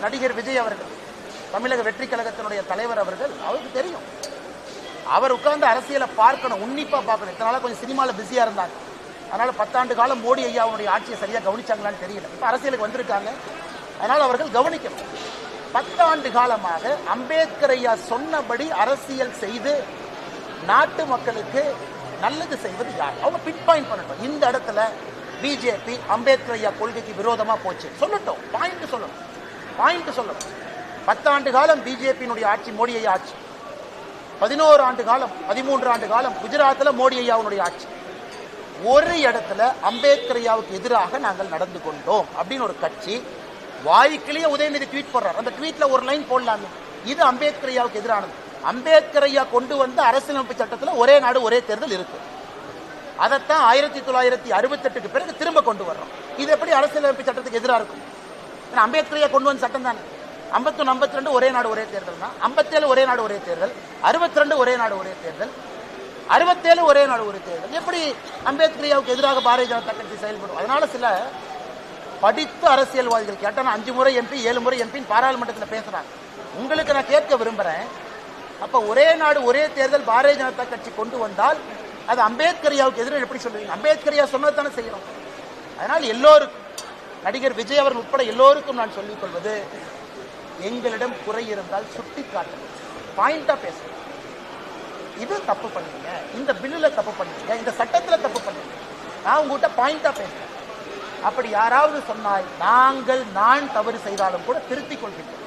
நடிகர் விஜய் அவர்கள், தமிழக வெற்றி கழகத்தினுடைய தலைவர் அவர்கள், அவருக்கு தெரியும். அவர் உட்கார்ந்து அரசியலை பார்க்கணும், உன்னிப்பா பார்க்கணும். இத்தனால கொஞ்சம் சினிமாவில் பிஸியா இருந்தாங்க. அதனால 10 ஆண்டு காலம் மோடி ஐயாவுடைய ஆட்சியை சரியா கவனிச்சாங்களான்னு தெரியல. இப்ப அரசியலுக்கு வந்திருக்காங்க, அதனால அவர்கள் கவனிக்கணும். 10 ஆண்டு காலமாக அம்பேத்கர் ஐயா சொன்னபடி அரசியல் செய்து நாட்டு மக்களுக்கு நல்லது செய்வது யார்? அவங்க பின் பாயிண்ட் பண்ணட்டும். இந்த இடத்துல பிஜேபி அம்பேத்கர் ஐயா கொள்கைக்கு விரோதமா போச்சு சொல்லட்டும், பாயிண்ட் சொல்லணும். 10 ஆண்டு காலம் பிஜேபியினுடைய ஆட்சி, மோடி ஐயா ஆட்சி. 11 ஆண்டு காலம், 13 ஆண்டு காலம் குஜராத்தில் மோடி ஐயாவுடைய ஆட்சி. ஒரு இடத்துல அம்பேத்கர் ஐயாவுக்கு எதிராக நாங்கள் நடந்து கொண்டோம் அப்படின்னு ஒரு கட்சி வாய்க்கிலேயே உதயநிதி ட்வீட் போடுறார். அந்த ட்வீட்ல ஒரு லைன் போடலாமே, இது அம்பேத்கர் ஐயாவுக்கு எதிரானது. அம்பேத்கர் ஐயா கொண்டு வந்த அரசியலமைப்பு சட்டத்தில் ஒரே நாடு ஒரே தேர்தல் இருக்கு. அதைத்தான் 1968க்கு பிறகு திரும்ப கொண்டு வர்றோம். இது எப்படி அரசியலமைப்பு சட்டத்துக்கு எதிராக இருக்கும்? அம்பேத்கர் ஐயா கொண்டு வந்த சட்டம் தானே. 51, 52 ஒரே நாடு ஒரே தேர்தல் தான். 57 ஒரே நாடு ஒரே தேர்தல். 62 ஒரே நாடு ஒரே தேர்தல். 67 ஒரே நாடு ஒரே தேர்தல். எப்படி அம்பேத்கர் ஐயாவுக்கு எதிராக பாரதிய ஜனதா கட்சி செயல்படும்? அதனால சில படித்த அரசியல்வாதிகள் கேட்டா 5 முறை எம்பி 7 முறை எம்பின்னு பாராளுமன்றத்தில் பேசுறாங்க. உங்களுக்கு நான் கேட்க விரும்புறேன், அப்ப ஒரே நாடு ஒரே தேர்தல் பாரதிய ஜனதா கட்சி கொண்டு வந்தால் அது அம்பேத்கர் ஐயாவுக்கு எதிராக எப்படி சொல்லுவீங்க? அம்பேத்கர் ஐயா சொன்னதானே செய்யணும். அதனால் எல்லோருக்கும், நடிகர் விஜய் அவர்கள் உட்பட எல்லோருக்கும் நான் சொல்லிக் கொள்வது, எங்களிடம் குறை இருந்தால் சுட்டி காட்டணும், பாயிண்டா பேசணும். இது தப்பு பண்ணீங்க, இந்த பில்லுல தப்பு பண்ணீங்க, இந்த சட்டத்துல தப்பு பண்ணீங்க, நான் உங்ககிட்ட பாயிண்டா பேசுறேன். அப்படி யாராவது சொன்னால் நான் தவறு செய்தாலும் கூட திருத்திக் கொள்கிறேன்.